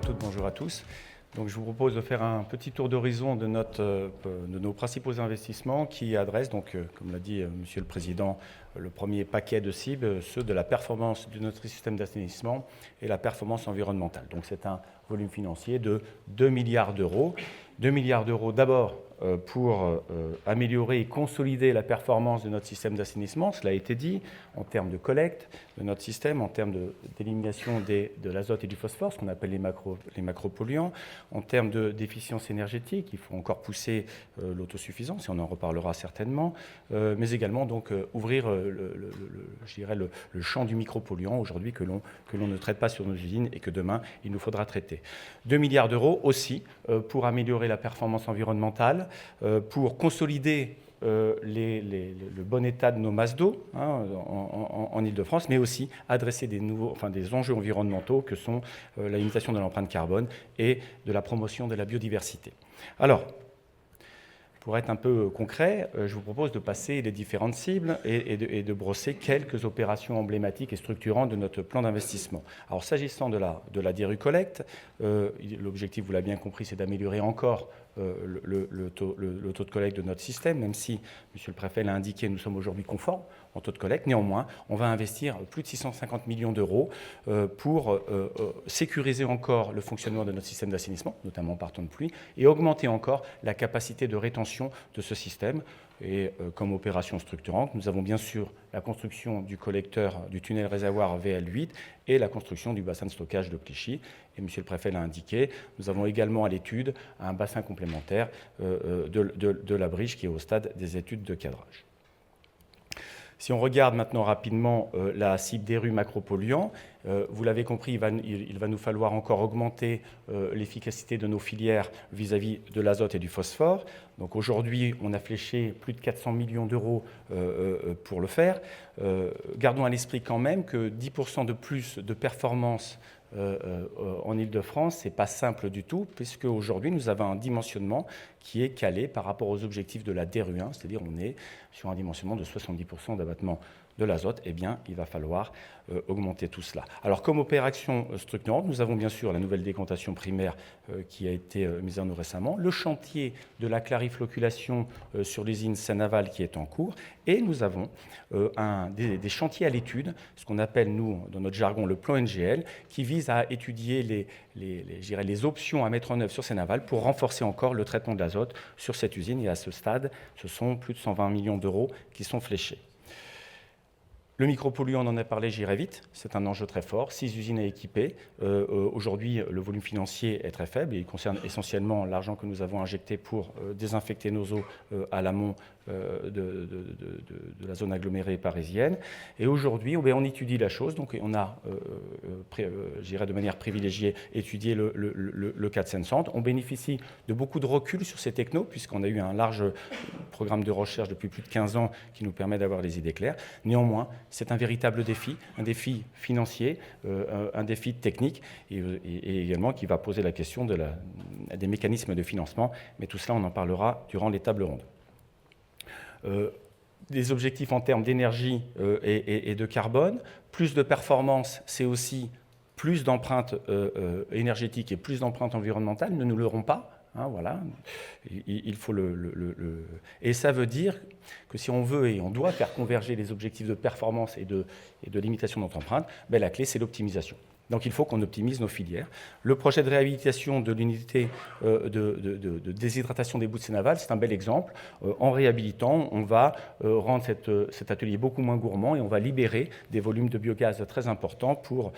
à toutes, bonjour à tous. Donc, je vous propose de faire un petit tour d'horizon de nos principaux investissements qui adressent, donc, comme l'a dit Monsieur le Président, le premier paquet de cibles, ceux de la performance de notre système d'assainissement et la performance environnementale. Donc c'est un volume financier de 2 milliards d'euros. 2 milliards d'euros d'abord pour améliorer et consolider la performance de notre système d'assainissement, cela a été dit, en termes de collecte de notre système, en termes d'élimination de l'azote et du phosphore, ce qu'on appelle les macropolluants, en termes d'efficience énergétique, il faut encore pousser l'autosuffisance, et on en reparlera certainement, mais également donc ouvrir je dirais le champ du micropolluant aujourd'hui que l'on ne traite pas sur nos usines et que demain il nous faudra traiter. 2 milliards d'euros aussi pour améliorer la performance environnementale, pour consolider le bon état de nos masses d'eau en Ile-de-France, mais aussi adresser des enjeux environnementaux que sont la limitation de l'empreinte carbone et de la promotion de la biodiversité. Alors, pour être un peu concret, je vous propose de passer les différentes cibles et de brosser quelques opérations emblématiques et structurantes de notre plan d'investissement. Alors, s'agissant de la DRU Collecte, l'objectif, vous l'avez bien compris, c'est d'améliorer encore le taux de collecte de notre système, même si, Monsieur le Préfet l'a indiqué, nous sommes aujourd'hui conformes en taux de collecte. Néanmoins, on va investir plus de 650 millions d'euros pour sécuriser encore le fonctionnement de notre système d'assainissement, notamment par temps de pluie, et augmenter encore la capacité de rétention de ce système. Et comme opération structurante, nous avons bien sûr la construction du collecteur du tunnel réservoir VL8 et la construction du bassin de stockage de Clichy. Et Monsieur le Préfet l'a indiqué, nous avons également à l'étude un bassin complémentaire de la Briche qui est au stade des études de cadrage. Si on regarde maintenant rapidement la cible des rues macropolluants, vous l'avez compris, il va nous falloir encore augmenter l'efficacité de nos filières vis-à-vis de l'azote et du phosphore. Donc aujourd'hui, on a fléché plus de 400 millions d'euros pour le faire. Gardons à l'esprit quand même que 10% de plus de performance en Ile-de-France, ce n'est pas simple du tout, puisque aujourd'hui nous avons un dimensionnement qui est calé par rapport aux objectifs de la DRU1, c'est-à-dire on est sur un dimensionnement de 70% d'abattement de l'azote. Eh bien, il va falloir augmenter tout cela. Alors, comme opération structurante, nous avons bien sûr la nouvelle décantation primaire qui a été mise en œuvre récemment, le chantier de la clarifloculation sur l'usine Seine-Aval qui est en cours, et nous avons des chantiers à l'étude, ce qu'on appelle, nous, dans notre jargon, le plan NGL, qui vise à étudier les options à mettre en œuvre sur Seine-Aval pour renforcer encore le traitement de l'azote sur cette usine. Et à ce stade, ce sont plus de 120 millions d'euros qui sont fléchés. Le micropolluant, on en a parlé, j'irai vite, c'est un enjeu très fort, 6 usines à équiper. Aujourd'hui, le volume financier est très faible et il concerne essentiellement l'argent que nous avons injecté pour désinfecter nos eaux à l'amont de la zone agglomérée parisienne. Et aujourd'hui, on étudie la chose, donc on a, j'irai de manière privilégiée, étudié le cas de Seine-Centre. On bénéficie de beaucoup de recul sur ces technos, puisqu'on a eu un large programme de recherche depuis plus de 15 ans qui nous permet d'avoir les idées claires. Néanmoins, c'est un véritable défi, un défi financier, un défi technique et également qui va poser la question des mécanismes de financement. Mais tout cela, on en parlera durant les tables rondes. Des objectifs en termes d'énergie et de carbone. Plus de performance, c'est aussi plus d'empreintes énergétiques et plus d'empreintes environnementales. Ne nous leurrons pas. Voilà, il faut Et ça veut dire que si on veut et on doit faire converger les objectifs de performance et de limitation de notre empreinte, la clé, c'est l'optimisation. Donc il faut qu'on optimise nos filières. Le projet de réhabilitation de l'unité de déshydratation des boues de Seine-Aval, c'est un bel exemple. En réhabilitant, on va rendre cet atelier beaucoup moins gourmand et on va libérer des volumes de biogaz très importants pour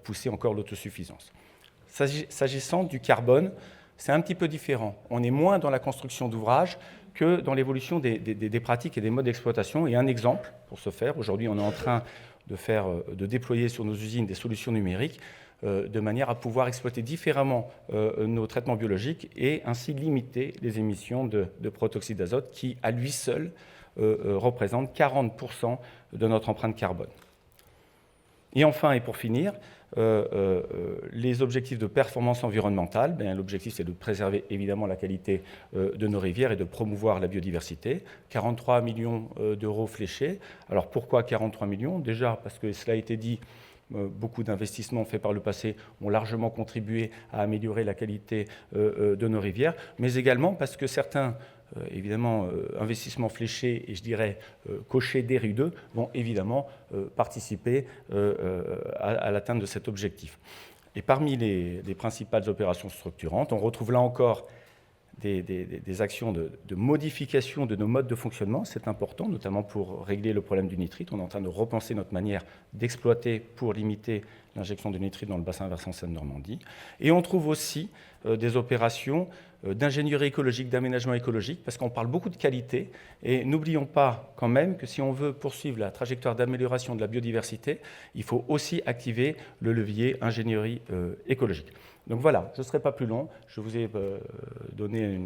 pousser encore l'autosuffisance. S'agissant du carbone, c'est un petit peu différent. On est moins dans la construction d'ouvrages que dans l'évolution des pratiques et des modes d'exploitation. Et un exemple pour ce faire, aujourd'hui on est en train de déployer sur nos usines des solutions numériques de manière à pouvoir exploiter différemment nos traitements biologiques et ainsi limiter les émissions de protoxyde d'azote qui, à lui seul, représente 40% de notre empreinte carbone. Et enfin, et pour finir, les objectifs de performance environnementale, l'objectif c'est de préserver évidemment la qualité de nos rivières et de promouvoir la biodiversité. 43 millions d'euros fléchés. Alors pourquoi 43 millions? Déjà parce que cela a été dit, Beaucoup d'investissements faits par le passé ont largement contribué à améliorer la qualité de nos rivières, mais également parce que certains évidemment, investissements fléchés et je dirais cochés des RU2 vont évidemment participer à l'atteinte de cet objectif. Et parmi les principales opérations structurantes, on retrouve là encore des actions de modification de nos modes de fonctionnement. C'est important, notamment pour régler le problème du nitrite. On est en train de repenser notre manière d'exploiter pour limiter l'injection de nitrite dans le bassin versant Seine-Normandie. Et on trouve aussi des opérations d'ingénierie écologique, d'aménagement écologique, parce qu'on parle beaucoup de qualité. Et n'oublions pas quand même que si on veut poursuivre la trajectoire d'amélioration de la biodiversité, il faut aussi activer le levier ingénierie écologique. Donc voilà, je ne serai pas plus long. Je vous ai donné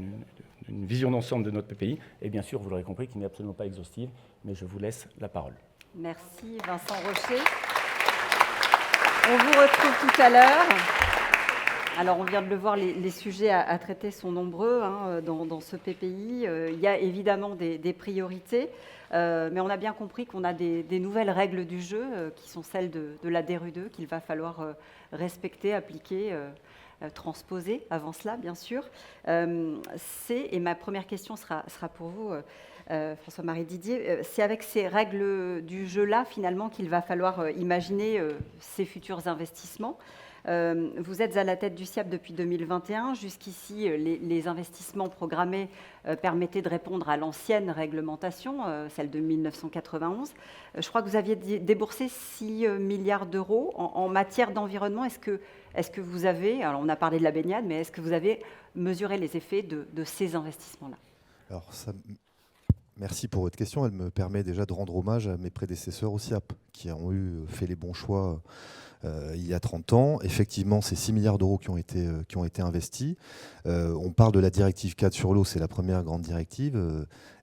une vision d'ensemble de notre PPI. Et bien sûr, vous l'aurez compris, qui n'est absolument pas exhaustive, mais je vous laisse la parole. Merci Vincent Rocher. On vous retrouve tout à l'heure. Alors, on vient de le voir, les sujets à traiter sont nombreux dans ce PPI. Il y a évidemment des priorités, mais on a bien compris qu'on a des nouvelles règles du jeu qui sont celles de la DRU2 qu'il va falloir respecter, appliquer, transposer avant cela, bien sûr. Et ma première question sera pour vous, François-Marie Didier. C'est avec ces règles du jeu-là, finalement, qu'il va falloir imaginer ces futurs investissements. Vous êtes à la tête du SIAP depuis 2021. Jusqu'ici, les investissements programmés permettaient de répondre à l'ancienne réglementation, celle de 1991. Je crois que vous aviez déboursé 6 milliards d'euros en matière d'environnement. Est-ce que vous avez, alors on a parlé de la baignade, mais est-ce que vous avez mesuré les effets de ces investissements-là? Alors, merci pour votre question. Elle me permet déjà de rendre hommage à mes prédécesseurs au SIAP, qui ont fait les bons choix il y a 30 ans. Effectivement, c'est 6 milliards d'euros qui ont été investis. On parle de la directive 4 sur l'eau, c'est la première grande directive.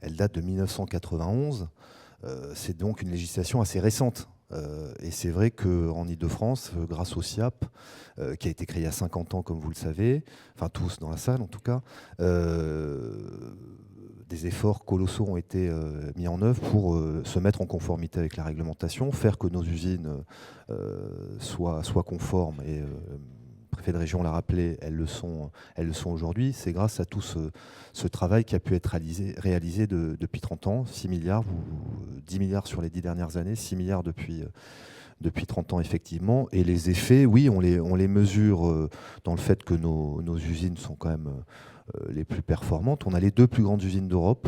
Elle date de 1991. C'est donc une législation assez récente. Et c'est vrai qu'en Ile-de-France, grâce au SIAP, qui a été créé il y a 50 ans, comme vous le savez, enfin tous dans la salle en tout cas, des efforts colossaux ont été mis en œuvre pour se mettre en conformité avec la réglementation, faire que nos usines soient conformes. Et le préfet de région l'a rappelé, elles le sont aujourd'hui. C'est grâce à tout ce travail qui a pu être réalisé depuis 30 ans. 6 milliards, 10 milliards sur les 10 dernières années, 6 milliards depuis 30 ans, effectivement. Et les effets, oui, on les mesure dans le fait que nos usines sont quand même les plus performantes. On a les 2 plus grandes usines d'Europe,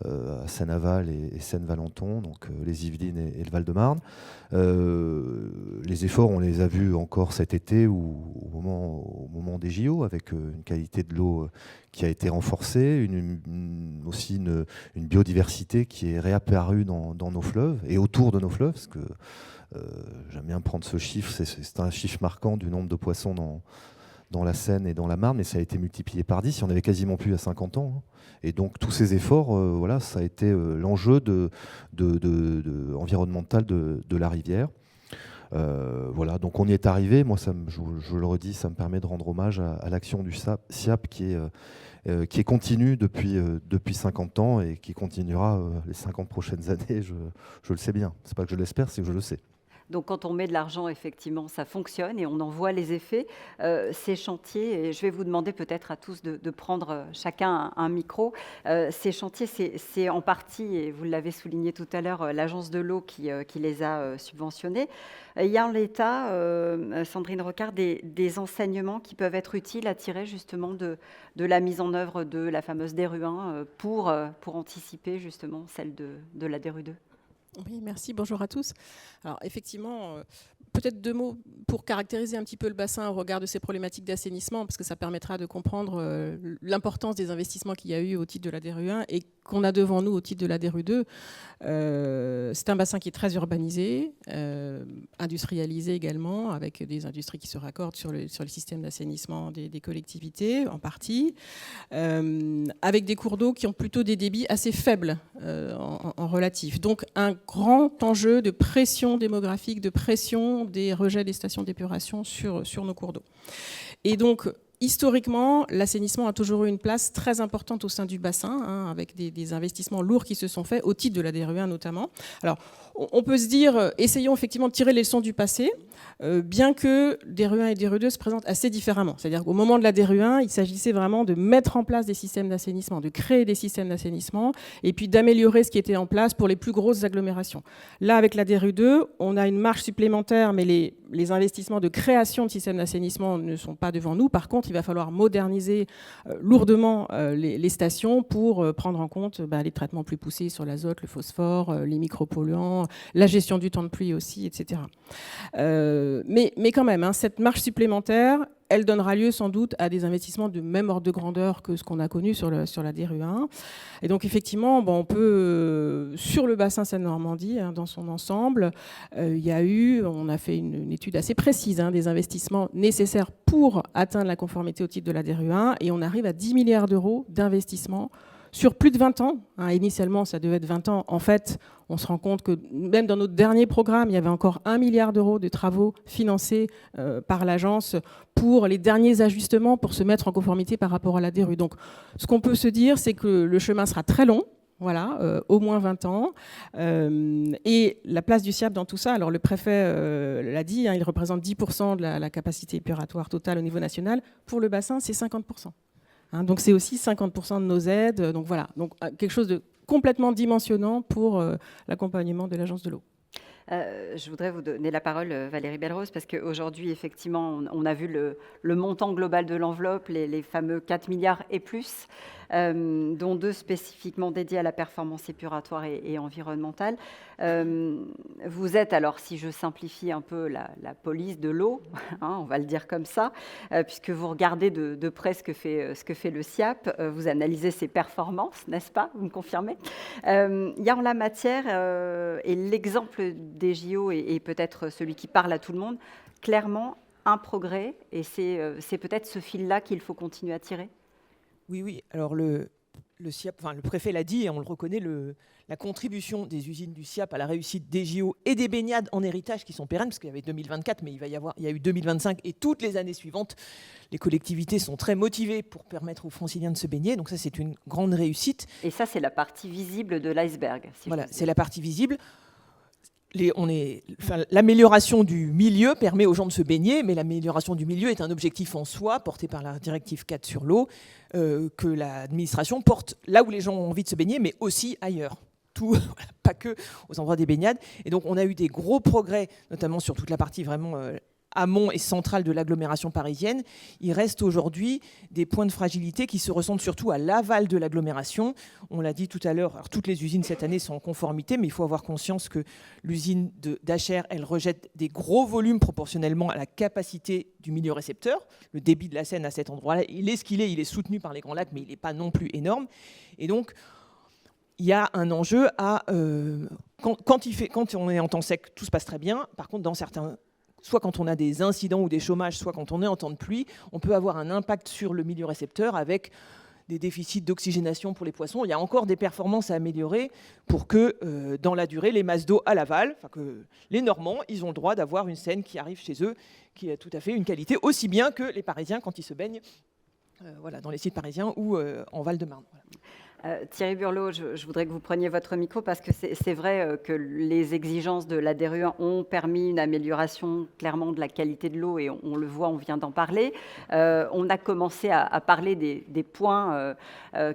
à Seine-Aval et Seine-Valenton, donc les Yvelines et le Val-de-Marne. Les efforts, on les a vus encore cet été ou au moment des JO, avec une qualité de l'eau qui a été renforcée, aussi une biodiversité qui est réapparue dans nos fleuves et autour de nos fleuves, parce que j'aime bien prendre ce chiffre, c'est un chiffre marquant du nombre de poissons dans la Seine et dans la Marne, mais ça a été multiplié par 10, il n'y en avait quasiment plus il y a 50 ans. Et donc tous ces efforts, voilà, ça a été l'enjeu environnemental de la rivière. Voilà, donc on y est arrivé. Moi, je le redis, ça me permet de rendre hommage à l'action du SIAP qui est continue depuis 50 ans et qui continuera les 50 prochaines années, je le sais bien. C'est pas que je l'espère, c'est que je le sais. Donc quand on met de l'argent, effectivement, ça fonctionne et on en voit les effets. Ces chantiers, et je vais vous demander peut-être à tous de prendre chacun un micro, ces chantiers, c'est en partie, et vous l'avez souligné tout à l'heure, l'Agence de l'eau qui les a subventionnés. Il y a en l'état, Sandrine Rocard, des enseignements qui peuvent être utiles à tirer justement de la mise en œuvre de la fameuse DRU1 pour anticiper justement celle de la DRU2. Oui, merci. Bonjour à tous. Alors, effectivement, peut-être 2 mots pour caractériser un petit peu le bassin au regard de ces problématiques d'assainissement, parce que ça permettra de comprendre l'importance des investissements qu'il y a eu au titre de la DRU1 et qu'on a devant nous au titre de la DRU2. C'est un bassin qui est très urbanisé, industrialisé également, avec des industries qui se raccordent sur le système d'assainissement des collectivités, en partie, avec des cours d'eau qui ont plutôt des débits assez faibles en relatif. Donc un grand enjeu de pression démographique, de pression des rejets des stations d'épuration sur nos cours d'eau. Et donc, historiquement, l'assainissement a toujours eu une place très importante au sein du bassin, avec des investissements lourds qui se sont faits, au titre de la DRU1 notamment. Alors, on peut se dire, essayons effectivement de tirer les leçons du passé, bien que DRU1 et DRU2 se présentent assez différemment. C'est-à-dire qu'au moment de la DRU1, il s'agissait vraiment de mettre en place des systèmes d'assainissement, de créer des systèmes d'assainissement, et puis d'améliorer ce qui était en place pour les plus grosses agglomérations. Là, avec la DRU2, on a une marge supplémentaire, mais les investissements de création de systèmes d'assainissement ne sont pas devant nous. Par contre, il va falloir moderniser lourdement les stations pour prendre en compte les traitements plus poussés sur l'azote, le phosphore, les micropolluants, la gestion du temps de pluie aussi, etc. Mais quand même, cette marge supplémentaire, elle donnera lieu sans doute à des investissements de même ordre de grandeur que ce qu'on a connu sur la DRU1. Et donc effectivement, on peut, sur le bassin Seine-Normandie, dans son ensemble, on a fait une étude assez précise des investissements nécessaires pour atteindre la conformité au titre de la DRU1, et on arrive à 10 milliards d'euros d'investissement sur plus de 20 ans. Initialement, ça devait être 20 ans. En fait, on se rend compte que même dans notre dernier programme, il y avait encore 1 milliard d'euros de travaux financés par l'agence pour les derniers ajustements pour se mettre en conformité par rapport à la DRU. Donc, ce qu'on peut se dire, c'est que le chemin sera très long. Voilà, au moins 20 ans. Et la place du SIAP dans tout ça, alors le préfet l'a dit, il représente 10% de la capacité épuratoire totale au niveau national. Pour le bassin, c'est 50%. Donc c'est aussi 50% de nos aides. Donc voilà, donc quelque chose de complètement dimensionnant pour l'accompagnement de l'Agence de l'eau. Je voudrais vous donner la parole, Valérie Belrose, parce qu'aujourd'hui, effectivement, on a vu le montant global de l'enveloppe, les fameux 4 milliards et plus, dont 2 spécifiquement dédiés à la performance épuratoire et environnementale. Vous êtes, alors si je simplifie un peu la police de l'eau, on va le dire comme ça, puisque vous regardez de près ce que fait le SIAP, vous analysez ses performances, n'est-ce pas? Vous me confirmez? Il y a en la matière, et l'exemple des JO est peut-être celui qui parle à tout le monde, clairement un progrès, et c'est peut-être ce fil-là qu'il faut continuer à tirer. Oui. Alors le SIAP, le préfet l'a dit et on le reconnaît, la contribution des usines du SIAP à la réussite des JO et des baignades en héritage qui sont pérennes, parce qu'il y avait 2024, mais il y a eu 2025 et toutes les années suivantes. Les collectivités sont très motivées pour permettre aux Franciliens de se baigner, donc ça c'est une grande réussite. Et ça c'est la partie visible de l'iceberg. Voilà, c'est la partie visible. L'amélioration du milieu permet aux gens de se baigner, mais l'amélioration du milieu est un objectif en soi, porté par la directive 4 sur l'eau, que l'administration porte là où les gens ont envie de se baigner, mais aussi ailleurs. Pas que aux endroits des baignades. Et donc on a eu des gros progrès, notamment sur toute la partie vraiment amont et centrale de l'agglomération parisienne. Il reste aujourd'hui des points de fragilité qui se ressentent surtout à l'aval de l'agglomération. On l'a dit tout à l'heure, alors toutes les usines cette année sont en conformité, mais il faut avoir conscience que l'usine d'Achères, elle rejette des gros volumes proportionnellement à la capacité du milieu récepteur. Le débit de la Seine à cet endroit-là, il est ce qu'il est, il est soutenu par les Grands Lacs, mais il n'est pas non plus énorme. Et donc, il y a un enjeu à... quand on est en temps sec, tout se passe très bien. Par contre, dans certains... Soit quand on a des incidents ou des chômages, soit quand on est en temps de pluie, on peut avoir un impact sur le milieu récepteur avec des déficits d'oxygénation pour les poissons. Il y a encore des performances à améliorer pour que, dans la durée, les masses d'eau à l'aval, que les Normands, ils ont le droit d'avoir une Seine qui arrive chez eux, qui a tout à fait une qualité aussi bien que les Parisiens quand ils se baignent dans les sites parisiens ou en Val-de-Marne. Voilà. Thierry Burlot, je voudrais que vous preniez votre micro parce que c'est vrai que les exigences de la DRU1 ont permis une amélioration clairement de la qualité de l'eau et on le voit, on vient d'en parler. On a commencé à parler des points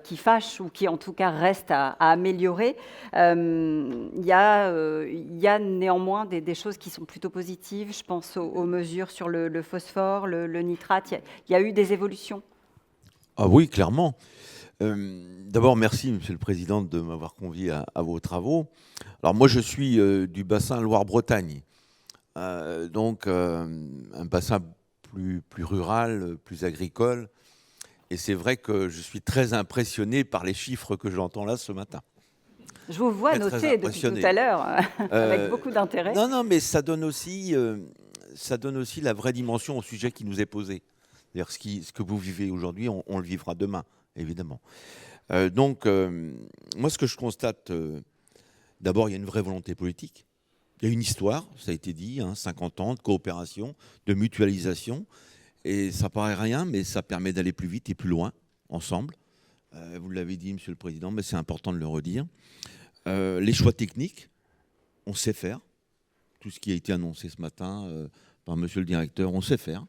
qui fâchent ou qui en tout cas restent à améliorer. Il y a néanmoins des choses qui sont plutôt positives. Je pense aux mesures sur le phosphore, le nitrate. Il y a eu des évolutions. Ah oui, clairement. D'abord, merci, Monsieur le Président, de m'avoir convié à vos travaux. Alors moi, je suis du bassin Loire-Bretagne, donc un bassin plus rural, plus agricole. Et c'est vrai que je suis très impressionné par les chiffres que j'entends là ce matin. Je vous vois noter depuis tout à l'heure, avec beaucoup d'intérêt. Non, mais ça donne aussi la vraie dimension au sujet qui nous est posé. C'est-à-dire ce que vous vivez aujourd'hui, on le vivra demain, évidemment. Moi, ce que je constate, d'abord, il y a une vraie volonté politique. Il y a une histoire, ça a été dit, 50 ans de coopération, de mutualisation. Et ça paraît rien, mais ça permet d'aller plus vite et plus loin, ensemble. Vous l'avez dit, Monsieur le Président, mais c'est important de le redire. Les choix techniques, on sait faire. Tout ce qui a été annoncé ce matin par Monsieur le Directeur, on sait faire.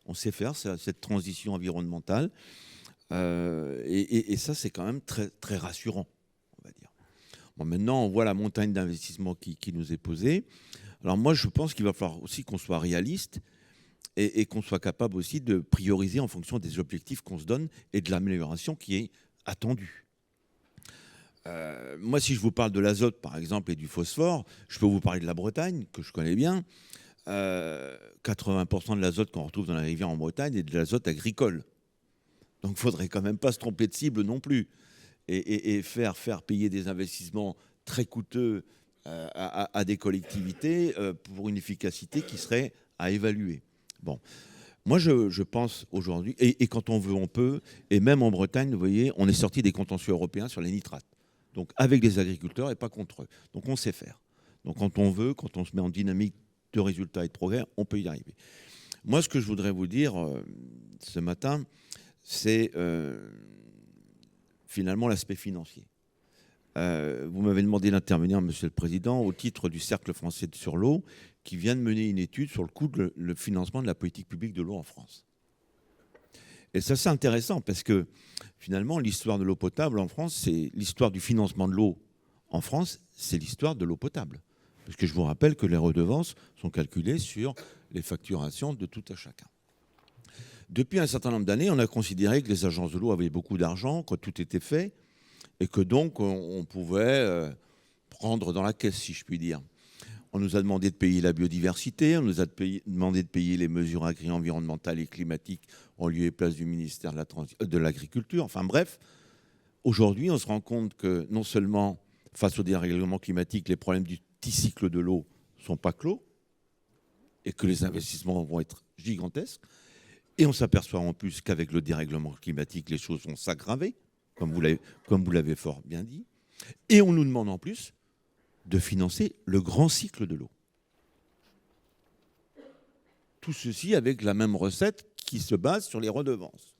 On sait faire cette transition environnementale. Et ça, c'est quand même très, très rassurant, on va dire. Bon, maintenant, on voit la montagne d'investissement qui nous est posée. Alors moi, je pense qu'il va falloir aussi qu'on soit réaliste et qu'on soit capable aussi de prioriser en fonction des objectifs qu'on se donne et de l'amélioration qui est attendue. Moi, si je vous parle de l'azote, par exemple, et du phosphore, je peux vous parler de la Bretagne, que je connais bien. 80% de l'azote qu'on retrouve dans la rivière en Bretagne est de l'azote agricole. Donc, il ne faudrait quand même pas se tromper de cible non plus. Et faire payer des investissements très coûteux à des collectivités pour une efficacité qui serait à évaluer. Bon. Moi, je pense aujourd'hui, et quand on veut, on peut, et même en Bretagne, vous voyez, on est sorti des contentieux européens sur les nitrates. Donc, avec les agriculteurs et pas contre eux. Donc, on sait faire. Donc, quand on veut, quand on se met en dynamique de résultats et de progrès, on peut y arriver. Moi, ce que je voudrais vous dire ce matin, c'est finalement l'aspect financier. Vous m'avez demandé d'intervenir, Monsieur le Président, au titre du Cercle français sur l'eau, qui vient de mener une étude sur le coût de le financement de la politique publique de l'eau en France. Et ça, c'est intéressant, parce que finalement, l'histoire de l'eau potable en France, c'est l'histoire du financement de l'eau en France, c'est l'histoire de l'eau potable. Parce que je vous rappelle que les redevances sont calculées sur les facturations de tout à chacun. Depuis un certain nombre d'années, on a considéré que les agences de l'eau avaient beaucoup d'argent, que tout était fait, et que donc on pouvait prendre dans la caisse, si je puis dire. On nous a demandé de payer la biodiversité, on nous a demandé de payer les mesures agri-environnementales et climatiques en lieu et place du ministère de l'Agriculture. Enfin bref, aujourd'hui, on se rend compte que non seulement face au dérèglement climatique, les problèmes du petit cycle de l'eau ne sont pas clos et que les investissements vont être gigantesques. Et on s'aperçoit en plus qu'avec le dérèglement climatique, les choses vont s'aggraver, comme vous l'avez fort bien dit. Et on nous demande en plus de financer le grand cycle de l'eau. Tout ceci avec la même recette qui se base sur les redevances.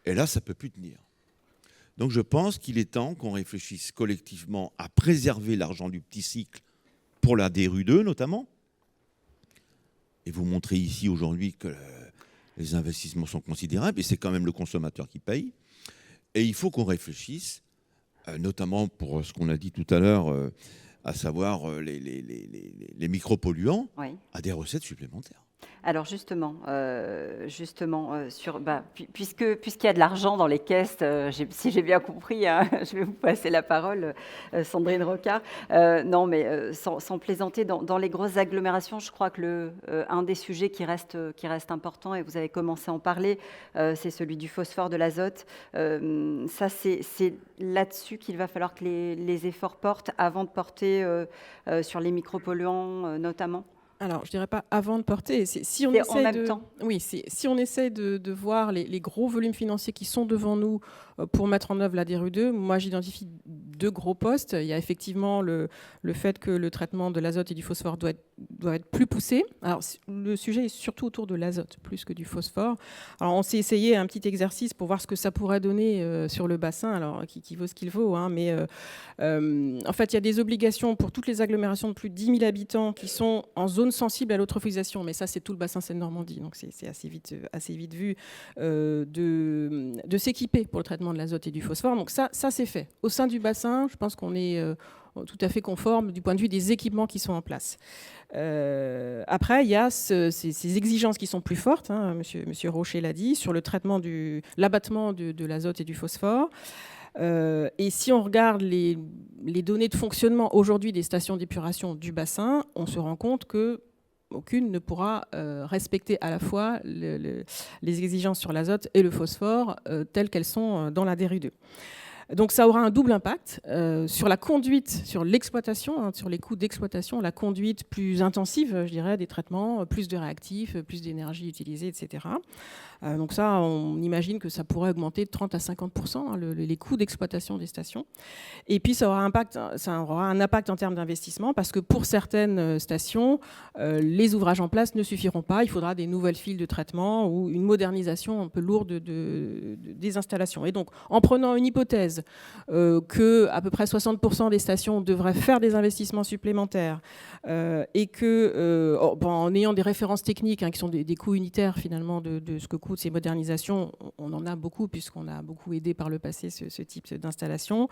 Et là, ça ne peut plus tenir. Donc je pense qu'il est temps qu'on réfléchisse collectivement à préserver l'argent du petit cycle pour la DRU2 notamment. Et vous montrez ici aujourd'hui que les investissements sont considérables et c'est quand même le consommateur qui paye. Et il faut qu'on réfléchisse, notamment pour ce qu'on a dit tout à l'heure, à savoir les micropolluants, oui, à des recettes supplémentaires. Alors justement, puisqu'il y a de l'argent dans les caisses, si j'ai bien compris, hein, je vais vous passer la parole, Sandrine Rocard. Non, mais sans plaisanter, dans les grosses agglomérations, je crois que un des sujets qui reste important, et vous avez commencé à en parler, c'est celui du phosphore, de l'azote. Ça, c'est là-dessus qu'il va falloir que les efforts portent avant de porter sur les micropolluants notamment. Alors, je dirais pas avant de porter. Si on essaie de voir les gros volumes financiers qui sont devant nous pour mettre en œuvre la DRU2, moi j'identifie deux gros postes. Il y a effectivement le fait que le traitement de l'azote et du phosphore doit être plus poussé. Alors, le sujet est surtout autour de l'azote plus que du phosphore. Alors, on s'est essayé un petit exercice pour voir ce que ça pourrait donner sur le bassin, alors qui vaut ce qu'il vaut. Hein, mais en fait, il y a des obligations pour toutes les agglomérations de plus de 10 000 habitants qui sont en zone sensible à l'eutrophisation, mais ça c'est tout le bassin Seine-Normandie, donc c'est assez vite vu, de s'équiper pour le traitement de l'azote et du phosphore. Donc ça c'est fait. Au sein du bassin, je pense qu'on est tout à fait conforme du point de vue des équipements qui sont en place. Après, il y a ces exigences qui sont plus fortes, hein, monsieur Rocher l'a dit, sur le traitement l'abattement de l'azote et du phosphore. Et si on regarde les données de fonctionnement aujourd'hui des stations d'épuration du bassin, on se rend compte qu'aucune ne pourra respecter à la fois les exigences sur l'azote et le phosphore telles qu'elles sont dans la DRU2. Donc ça aura un double impact sur la conduite, sur l'exploitation, sur les coûts d'exploitation, la conduite plus intensive, je dirais, des traitements, plus de réactifs, plus d'énergie utilisée, etc. Donc ça, on imagine que ça pourrait augmenter de 30 à 50% les coûts d'exploitation des stations. Et puis ça aura un impact en termes d'investissement parce que pour certaines stations, les ouvrages en place ne suffiront pas. Il faudra des nouvelles files de traitement ou une modernisation un peu lourde des installations. Et donc, en prenant une hypothèse que à peu près 60% des stations devraient faire des investissements supplémentaires et que, en ayant des références techniques qui sont des coûts unitaires finalement de ce que coûtent ces modernisations, on en a beaucoup puisqu'on a beaucoup aidé par le passé ce type d'installation.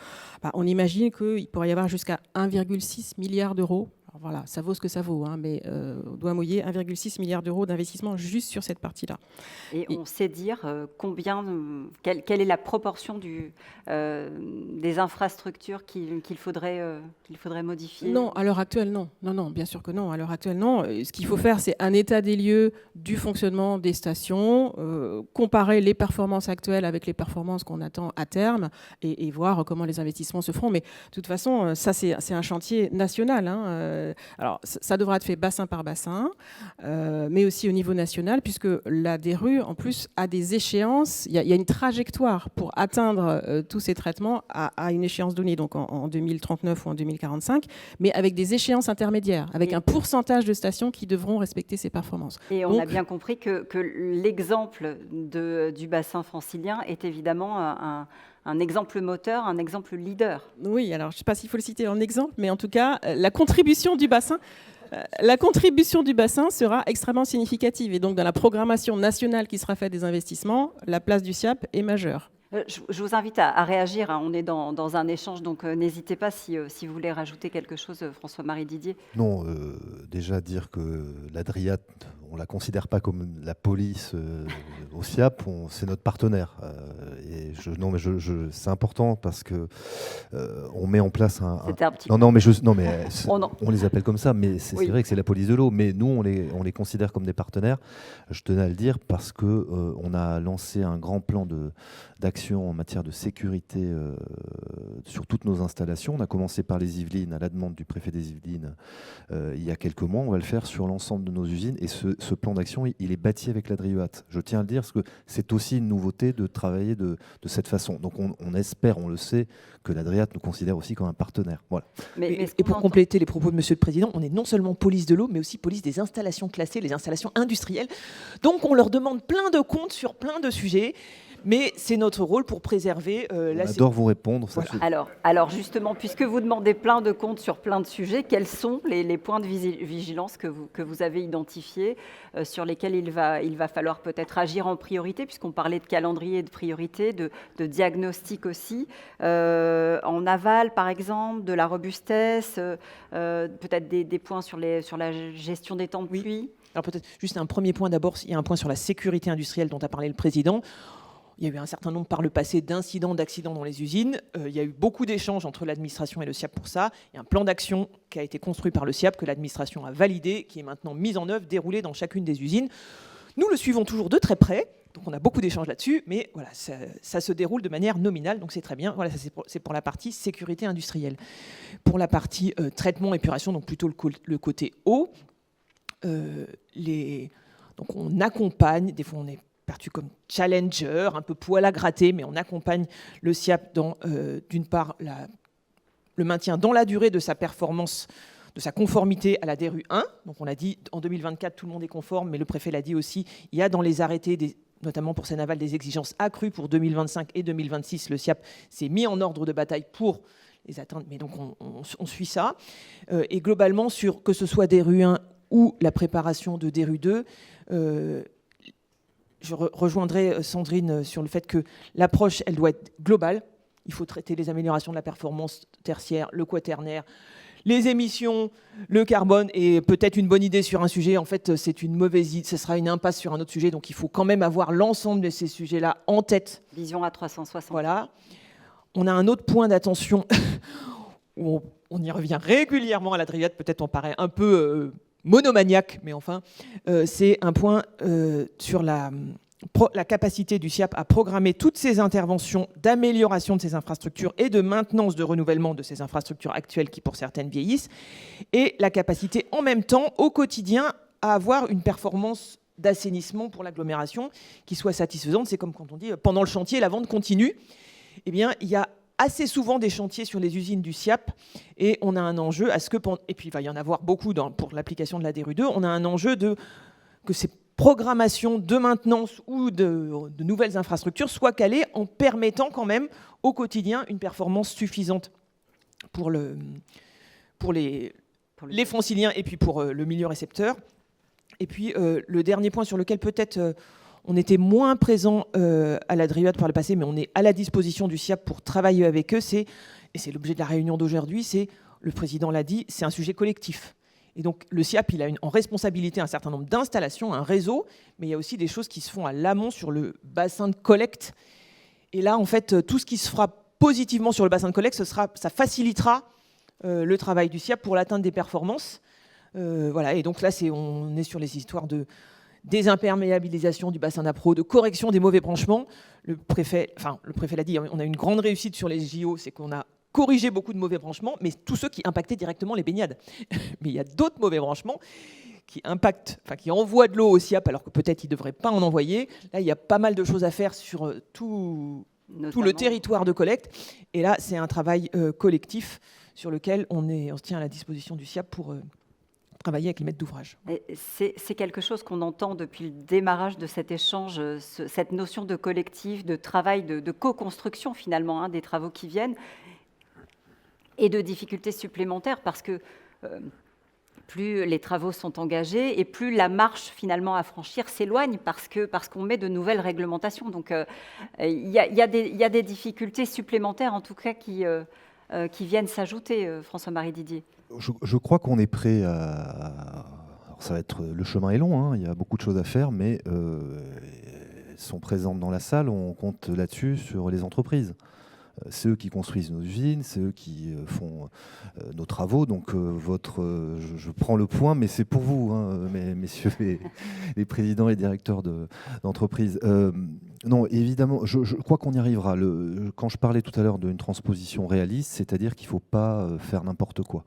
On imagine qu'il pourrait y avoir jusqu'à 1,6 milliard d'euros. Alors voilà, ça vaut ce que ça vaut, mais on doit mouiller 1,6 milliard d'euros d'investissement juste sur cette partie-là. Et on sait dire quelle est la proportion des infrastructures qu'il faudrait modifier? Non, à l'heure actuelle, non. Non, bien sûr que non. À l'heure actuelle, non. Ce qu'il faut faire, c'est un état des lieux du fonctionnement des stations, comparer les performances actuelles avec les performances qu'on attend à terme et voir comment les investissements se feront. Mais de toute façon, ça, c'est un chantier national. Alors, ça devra être fait bassin par bassin, mais aussi au niveau national, puisque la DRU, en plus, a des échéances. Il y a une trajectoire pour atteindre tous ces traitements à une échéance donnée, donc en 2039 ou en 2045, mais avec des échéances intermédiaires, avec un pourcentage de stations qui devront respecter ces performances. Et on a bien compris que l'exemple du bassin francilien est évidemment un exemple moteur, un exemple leader. Oui, alors je ne sais pas s'il faut le citer en exemple, mais en tout cas, la contribution du bassin sera extrêmement significative. Et donc, dans la programmation nationale qui sera faite des investissements, la place du SIAP est majeure. Je vous invite à réagir. On est dans un échange, donc n'hésitez pas si vous voulez rajouter quelque chose, François-Marie Didier. Non, déjà dire que l'Adriat, on ne la considère pas comme la police au SIAP, c'est notre partenaire. C'est important parce que on met en place C'était un petit on les appelle comme ça, mais c'est vrai que c'est la police de l'eau. Mais nous, on les considère comme des partenaires. Je tenais à le dire parce que on a lancé un grand plan d'action en matière de sécurité sur toutes nos installations. On a commencé par les Yvelines, à la demande du préfet des Yvelines, il y a quelques mois. On va le faire sur l'ensemble de nos usines. Et ce plan d'action, il est bâti avec l'Adriat. Je tiens à le dire parce que c'est aussi une nouveauté de travailler de cette façon. Donc on espère, on le sait, que l'Adriat nous considère aussi comme un partenaire. Voilà. Et pour compléter les propos de Monsieur le Président, on est non seulement police de l'eau, mais aussi police des installations classées, les installations industrielles. Donc on leur demande plein de comptes sur plein de sujets. Mais c'est notre rôle pour préserver la sécurité. On adore vous répondre. Ça alors justement, puisque vous demandez plein de comptes sur plein de sujets, quels sont les points de vigilance que vous avez identifiés, sur lesquels il va falloir peut-être agir en priorité, puisqu'on parlait de calendrier de priorité, de diagnostic aussi, en aval par exemple, de la robustesse, peut-être des points sur la gestion des temps de pluie. Alors peut-être juste un premier point d'abord, il y a un point sur la sécurité industrielle dont a parlé le Président. Il y a eu un certain nombre par le passé d'accidents dans les usines. Il y a eu beaucoup d'échanges entre l'administration et le SIAP pour ça. Il y a un plan d'action qui a été construit par le SIAP, que l'administration a validé, qui est maintenant mis en œuvre, déroulé dans chacune des usines. Nous le suivons toujours de très près, donc on a beaucoup d'échanges là-dessus, mais voilà, ça se déroule de manière nominale, donc c'est très bien. Voilà, c'est pour la partie sécurité industrielle. Pour la partie traitement, épuration, donc plutôt le côté eau, donc on accompagne, des fois on est perçu comme challenger, un peu poil à gratter, mais on accompagne le SIAP dans, d'une part, le maintien dans la durée de sa performance, de sa conformité à la DRU 1. Donc on l'a dit, en 2024, tout le monde est conforme, mais le préfet l'a dit aussi, il y a dans les arrêtés, notamment pour Seine-Aval, des exigences accrues pour 2025 et 2026. Le SIAP s'est mis en ordre de bataille pour les atteindre, mais donc on suit ça. Et globalement, que ce soit DRU 1 ou la préparation de DRU 2, je rejoindrai Sandrine sur le fait que l'approche, elle doit être globale. Il faut traiter les améliorations de la performance tertiaire, le quaternaire, les émissions, le carbone, et peut-être une bonne idée sur un sujet. En fait, c'est une mauvaise idée, ce sera une impasse sur un autre sujet. Donc il faut quand même avoir l'ensemble de ces sujets-là en tête. Vision à 360. Voilà. On a un autre point d'attention où on y revient régulièrement à la Adriat. Peut-être on paraît un peu monomaniaque, mais enfin, c'est un point sur la capacité du SIAP à programmer toutes ces interventions d'amélioration de ces infrastructures et de maintenance, de renouvellement de ces infrastructures actuelles qui, pour certaines, vieillissent, et la capacité en même temps, au quotidien, à avoir une performance d'assainissement pour l'agglomération qui soit satisfaisante. C'est comme quand on dit pendant le chantier, la vente continue. Eh bien, il y a assez souvent des chantiers sur les usines du SIAP et on a un enjeu à ce que, et puis il va y en avoir beaucoup pour l'application de la DRU2, on a un enjeu que ces programmations de maintenance ou de nouvelles infrastructures soient calées en permettant quand même au quotidien une performance suffisante pour les franciliens et puis pour le milieu récepteur. Et puis le dernier point sur lequel peut-être on était moins présent à la DRIAD par le passé, mais on est à la disposition du SIAP pour travailler avec eux, et c'est l'objet de la réunion d'aujourd'hui, le président l'a dit, c'est un sujet collectif. Et donc le SIAP, il a en responsabilité un certain nombre d'installations, un réseau, mais il y a aussi des choses qui se font à l'amont sur le bassin de collecte. Et là, en fait, tout ce qui se fera positivement sur le bassin de collecte, ça facilitera le travail du SIAP pour l'atteinte des performances. Voilà. Et donc là, on est sur les histoires de désimperméabilisation du bassin d'appro, de correction des mauvais branchements. Le préfet l'a dit, on a une grande réussite sur les JO, c'est qu'on a corrigé beaucoup de mauvais branchements, mais tous ceux qui impactaient directement les baignades. Mais il y a d'autres mauvais branchements qui envoient de l'eau au SIAP, alors que peut-être ils ne devraient pas en envoyer. Là, il y a pas mal de choses à faire sur tout le territoire de collecte. Et là, c'est un travail collectif sur lequel on se tient à la disposition du SIAP pour travailler avec les maîtres d'ouvrage. C'est quelque chose qu'on entend depuis le démarrage de cet échange, cette notion de collectif, de travail, de co-construction finalement, des travaux qui viennent, et de difficultés supplémentaires, parce que plus les travaux sont engagés et plus la marche finalement à franchir s'éloigne parce qu'on met de nouvelles réglementations. Donc il y a des difficultés supplémentaires en tout cas qui viennent s'ajouter, François-Marie Didier. Je crois qu'on est prêt à... Alors ça va être... Le chemin est long, il y a beaucoup de choses à faire, mais elles sont présentes dans la salle, on compte là-dessus sur les entreprises. C'est eux qui construisent nos usines, c'est eux qui font nos travaux. Donc je prends le point, mais c'est pour vous, messieurs les présidents et directeurs d'entreprise. Non, évidemment, je crois qu'on y arrivera. Quand je parlais tout à l'heure d'une transposition réaliste, c'est-à-dire qu'il ne faut pas faire n'importe quoi.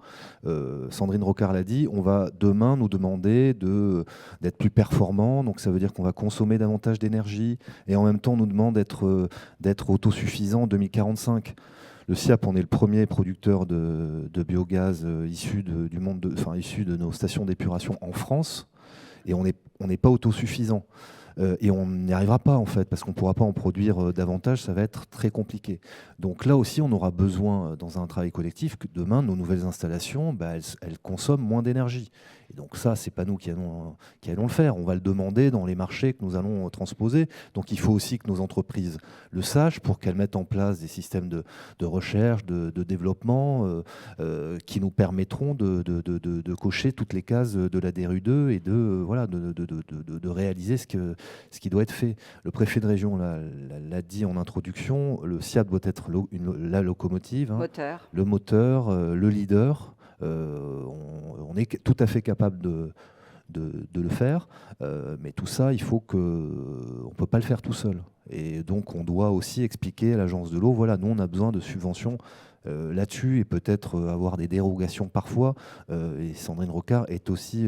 Sandrine Rocard l'a dit, on va demain nous demander d'être plus performants, donc ça veut dire qu'on va consommer davantage d'énergie, et en même temps on nous demande d'être autosuffisant en 2045. Le SIAP, on est le premier producteur de biogaz issu de nos stations d'épuration en France, et on n'est pas autosuffisant. Et on n'y arrivera pas en fait, parce qu'on ne pourra pas en produire davantage, ça va être très compliqué. Donc là aussi, on aura besoin, dans un travail collectif, que demain, nos nouvelles installations, elles consomment moins d'énergie. Et donc ça, c'est pas nous qui allons le faire, on va le demander dans les marchés que nous allons transposer. Donc il faut aussi que nos entreprises le sachent pour qu'elles mettent en place des systèmes de recherche, de développement qui nous permettront de cocher toutes les cases de la DRU2 et de réaliser ce qui doit être fait. Le préfet de région l'a dit en introduction, le SIAP doit être la locomotive, le moteur, le leader. On est tout à fait capable de le faire, mais tout ça, on ne peut pas le faire tout seul. Et donc, on doit aussi expliquer à l'agence de l'eau, voilà, nous, on a besoin de subventions là-dessus et peut-être avoir des dérogations parfois. Et Sandrine Rocard est aussi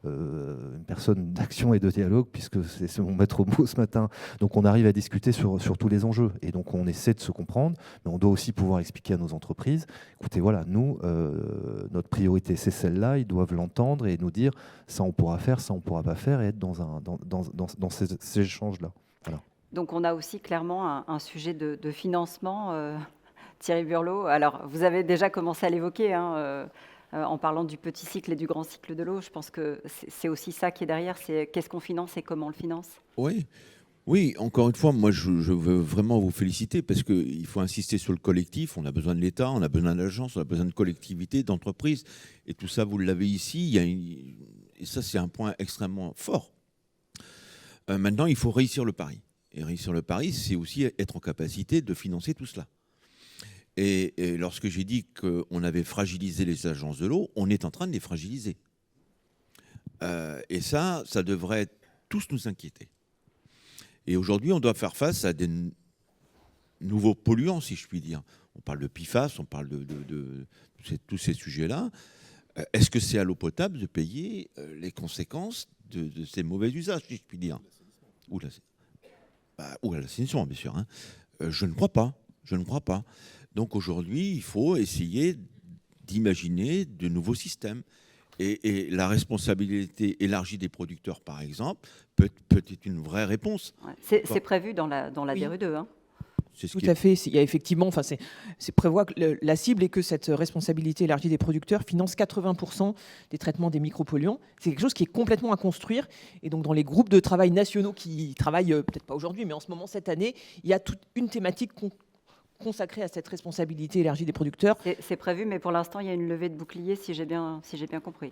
une personne d'action et de dialogue, puisque c'est mon maître mot ce matin. Donc on arrive à discuter sur tous les enjeux. Et donc on essaie de se comprendre, mais on doit aussi pouvoir expliquer à nos entreprises, écoutez, voilà, nous, notre priorité, c'est celle-là, ils doivent l'entendre et nous dire, ça on pourra faire, ça on pourra pas faire, et être dans ces échanges-là. Voilà. Donc on a aussi clairement un sujet de financement. Thierry Burlot, alors vous avez déjà commencé à l'évoquer en parlant du petit cycle et du grand cycle de l'eau. Je pense que c'est aussi ça qui est derrière, c'est qu'est-ce qu'on finance et comment on le finance. Oui, encore une fois, moi je veux vraiment vous féliciter parce qu'il faut insister sur le collectif. On a besoin de l'État, on a besoin d'agences, on a besoin de collectivités, d'entreprises. Et tout ça, vous l'avez ici. Et ça, c'est un point extrêmement fort. Maintenant, il faut réussir le pari. Et réussir le pari, c'est aussi être en capacité de financer tout cela. Et lorsque j'ai dit qu'on avait fragilisé les agences de l'eau, on est en train de les fragiliser. Et ça devrait tous nous inquiéter. Et aujourd'hui, on doit faire face à des nouveaux polluants, si je puis dire. On parle de PFAS, on parle de tous ces sujets-là. Est-ce que c'est à l'eau potable de payer les conséquences de ces mauvais usages, si je puis dire? Ou à l'assainissement, bien sûr. Hein. Je ne crois pas. Je ne crois pas. Donc aujourd'hui, il faut essayer d'imaginer de nouveaux systèmes. Et la responsabilité élargie des producteurs, par exemple, peut être une vraie réponse. Ouais. C'est prévu dans la Oui. DRU2. Hein. Tout à fait. Il y a effectivement, c'est prévoit que la cible est que cette responsabilité élargie des producteurs finance 80% des traitements des micropolluants. C'est quelque chose qui est complètement à construire. Et donc, dans les groupes de travail nationaux qui travaillent, peut-être pas aujourd'hui, mais en ce moment, cette année, il y a toute une thématique consacrée à cette responsabilité élargie des producteurs. C'est prévu, mais pour l'instant, il y a une levée de bouclier, si j'ai bien compris.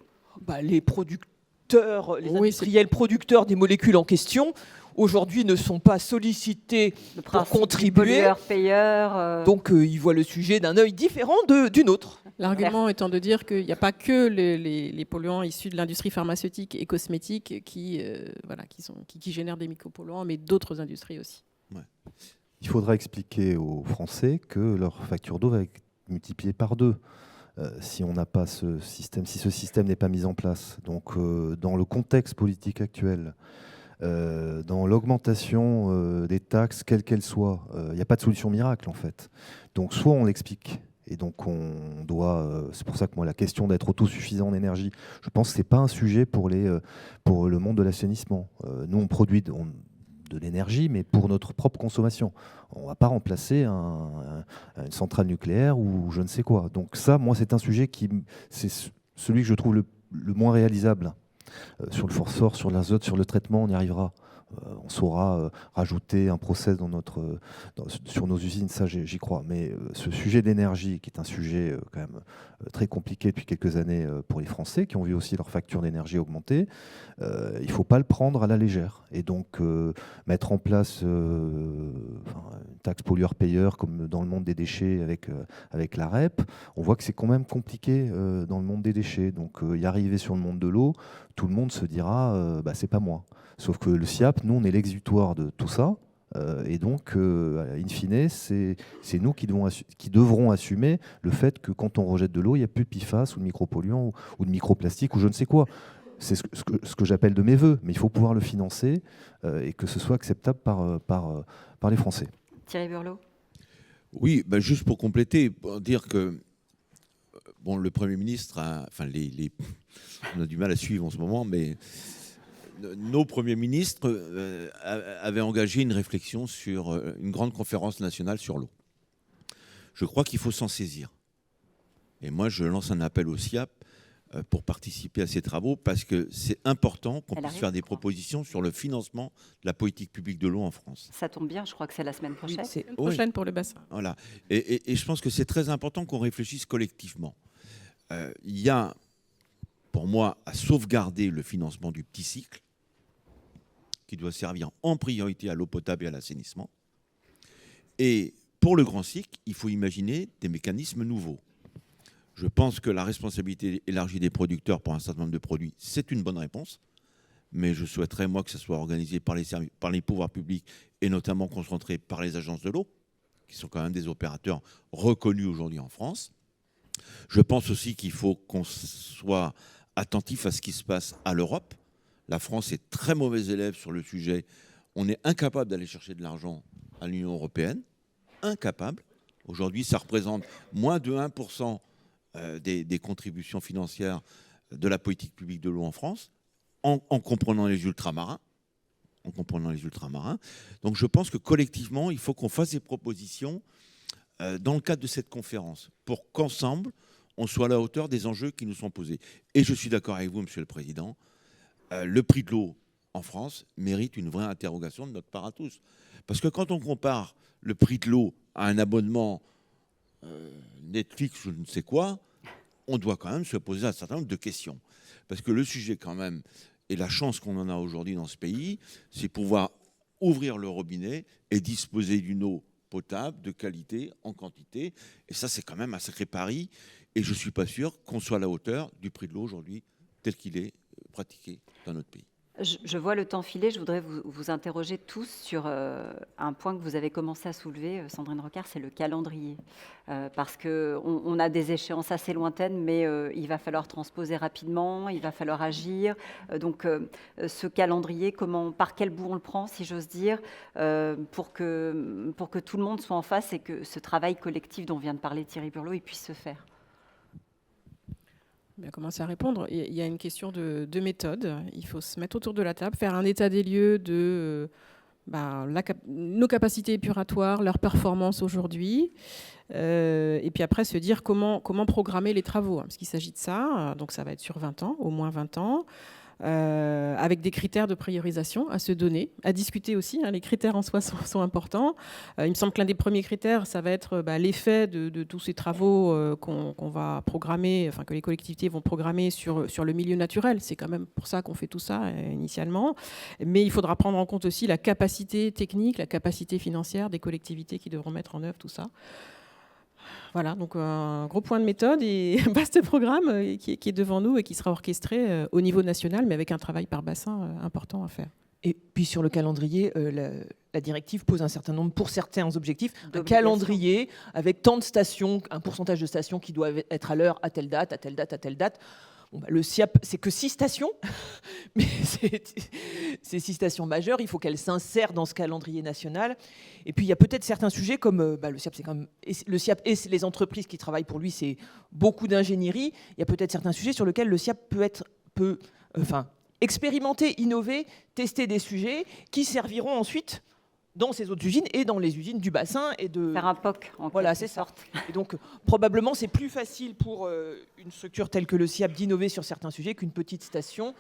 Les producteurs, les industriels producteurs des molécules en question, aujourd'hui ne sont pas sollicités pour contribuer. Pollueur-payeur. Donc ils voient le sujet d'un œil différent d'une autre. L'argument étant de dire qu'il n'y a pas que les polluants issus de l'industrie pharmaceutique et cosmétique qui génèrent des micropolluants, mais d'autres industries aussi. Ouais. Il faudra expliquer aux Français que leur facture d'eau va être multipliée par 2. Si on n'a pas ce système, si ce système n'est pas mis en place. Donc, dans le contexte politique actuel, dans l'augmentation des taxes, quelles qu'elles soient, il n'y a pas de solution miracle en fait. Donc, soit on l'explique, et donc on doit. C'est pour ça que moi, la question d'être autosuffisant en énergie, je pense que c'est pas un sujet pour le monde de l'assainissement. Nous, on produit de l'énergie, mais pour notre propre consommation. On ne va pas remplacer une centrale nucléaire ou je ne sais quoi. Donc ça, moi, c'est un sujet c'est celui que je trouve le moins réalisable. Sur le phosphore, sur l'azote, sur le traitement, on y arrivera. On saura rajouter un process sur nos usines, ça j'y crois. Mais ce sujet d'énergie, qui est un sujet quand même très compliqué depuis quelques années pour les Français, qui ont vu aussi leur facture d'énergie augmenter, il ne faut pas le prendre à la légère. Et donc mettre en place une taxe pollueur-payeur, comme dans le monde des déchets avec la REP, on voit que c'est quand même compliqué dans le monde des déchets. Donc y arriver sur le monde de l'eau, tout le monde se dira c'est pas moi. Sauf que le SIAP, nous, on est l'exutoire de tout ça. Et donc, in fine, c'est nous qui devrons assumer le fait que quand on rejette de l'eau, il n'y a plus de PFAS ou de micropolluants ou de microplastiques ou je ne sais quoi. C'est ce que j'appelle de mes voeux. Mais il faut pouvoir le financer et que ce soit acceptable par les Français. Thierry Burlot. Oui, juste pour compléter, pour dire que le Premier ministre, on a du mal à suivre en ce moment, mais nos premiers ministres avaient engagé une réflexion sur une grande conférence nationale sur l'eau. Je crois qu'il faut s'en saisir. Et moi, je lance un appel au SIAP pour participer à ces travaux parce que c'est important qu'on puisse faire des propositions sur le financement de la politique publique de l'eau en France. Ça tombe bien, je crois que c'est la semaine prochaine. Oui, c'est la semaine prochaine pour le bassin. Voilà. Et je pense que c'est très important qu'on réfléchisse collectivement. Il y a, pour moi, à sauvegarder le financement du petit cycle, qui doit servir en priorité à l'eau potable et à l'assainissement. Et pour le grand cycle, il faut imaginer des mécanismes nouveaux. Je pense que la responsabilité élargie des producteurs pour un certain nombre de produits, c'est une bonne réponse. Mais je souhaiterais, moi, que ça soit organisé par les pouvoirs publics et notamment concentré par les agences de l'eau, qui sont quand même des opérateurs reconnus aujourd'hui en France. Je pense aussi qu'il faut qu'on soit attentif à ce qui se passe à l'Europe. La France est très mauvais élève sur le sujet. On est incapable d'aller chercher de l'argent à l'Union européenne. Incapable. Aujourd'hui, ça représente moins de 1% des contributions financières de la politique publique de l'eau en France, en comprenant les ultramarins. Donc je pense que collectivement, il faut qu'on fasse des propositions dans le cadre de cette conférence pour qu'ensemble, on soit à la hauteur des enjeux qui nous sont posés. Et je suis d'accord avec vous, Monsieur le Président, le prix de l'eau en France mérite une vraie interrogation de notre part à tous. Parce que quand on compare le prix de l'eau à un abonnement Netflix ou je ne sais quoi, on doit quand même se poser un certain nombre de questions. Parce que le sujet quand même, et la chance qu'on en a aujourd'hui dans ce pays, c'est pouvoir ouvrir le robinet et disposer d'une eau potable, de qualité, en quantité. Et ça, c'est quand même un sacré pari. Et je ne suis pas sûr qu'on soit à la hauteur du prix de l'eau aujourd'hui tel qu'il est pratiqué dans notre pays. Je vois le temps filer. Je voudrais vous interroger tous sur un point que vous avez commencé à soulever, Sandrine Rocard, c'est le calendrier. Parce qu'on a des échéances assez lointaines, mais il va falloir transposer rapidement, il va falloir agir. Donc ce calendrier, par quel bout on le prend, si j'ose dire, pour que tout le monde soit en face et que ce travail collectif dont vient de parler Thierry Burlot, il puisse se faire. Bien, commencer à répondre. Il y a une question de méthode. Il faut se mettre autour de la table, faire un état des lieux de nos capacités épuratoires, leurs performances aujourd'hui. Et puis après, se dire comment programmer les travaux. Parce qu'il s'agit de ça. Donc ça va être sur 20 ans, au moins 20 ans. Avec des critères de priorisation à se donner, à discuter aussi. Les critères en soi sont importants. Il me semble que l'un des premiers critères, ça va être l'effet de tous ces travaux qu'on va programmer, enfin que les collectivités vont programmer sur le milieu naturel. C'est quand même pour ça qu'on fait tout ça initialement. Mais il faudra prendre en compte aussi la capacité technique, la capacité financière des collectivités qui devront mettre en œuvre tout ça. Voilà, donc un gros point de méthode et un vaste programme qui est devant nous et qui sera orchestré au niveau national, mais avec un travail par bassin important à faire. Et puis sur le calendrier, la directive pose un certain nombre, pour certains objectifs, un calendrier avec tant de stations, un pourcentage de stations qui doivent être à l'heure à telle date, à telle date, à telle date. Bon, le SIAP, c'est que 6 stations, mais c'est 6 stations majeures. Il faut qu'elles s'insèrent dans ce calendrier national. Et puis, il y a peut-être certains sujets comme le SIAP, c'est quand même le SIAP et les entreprises qui travaillent pour lui, c'est beaucoup d'ingénierie. Il y a peut-être certains sujets sur lesquels le SIAP peut expérimenter, innover, tester des sujets qui serviront ensuite dans ces autres usines et dans les usines du bassin et de faire un POC en voilà, c'est ça. Et donc probablement c'est plus facile pour une structure telle que le SIAP d'innover sur certains sujets qu'une petite station.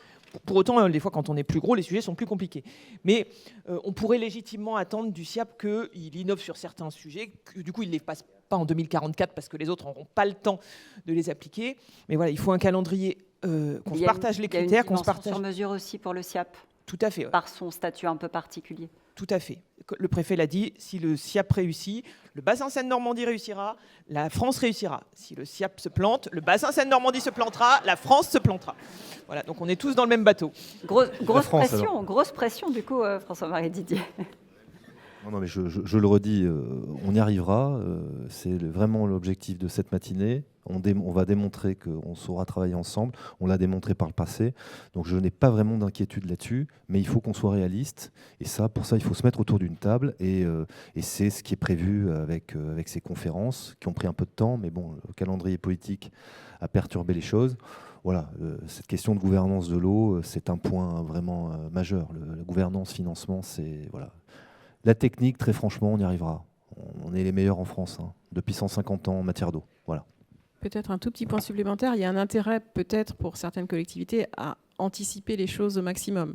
Pour autant, des fois, quand on est plus gros, les sujets sont plus compliqués. Mais on pourrait légitimement attendre du SIAP qu'il innove sur certains sujets, que du coup il ne les passe pas en 2044 parce que les autres n'auront pas le temps de les appliquer. Mais voilà, il faut un calendrier qu'on se partage les critères, qu'on se partage sur mesure aussi pour le SIAP. Tout à fait. Ouais. Par son statut un peu particulier. Tout à fait. Le préfet l'a dit, si le SIAP réussit, le bassin Seine-Normandie réussira, la France réussira. Si le SIAP se plante, le bassin Seine-Normandie se plantera, la France se plantera. Voilà, donc on est tous dans le même bateau. Grosse pression du coup, François-Marie Didier. Non, mais je le redis, on y arrivera. C'est vraiment l'objectif de cette matinée. On va démontrer qu'on saura travailler ensemble. On l'a démontré par le passé. Donc je n'ai pas vraiment d'inquiétude là-dessus, mais il faut qu'on soit réaliste. Et pour ça, il faut se mettre autour d'une table. Et c'est ce qui est prévu avec ces conférences, qui ont pris un peu de temps. Mais bon, le calendrier politique a perturbé les choses. Voilà, cette question de gouvernance de l'eau, c'est un point vraiment majeur. La gouvernance, financement, c'est... Voilà. La technique, très franchement, on y arrivera. On est les meilleurs en France, depuis 150 ans en matière d'eau. Voilà. Peut-être un tout petit point supplémentaire. Il y a un intérêt peut-être pour certaines collectivités à anticiper les choses au maximum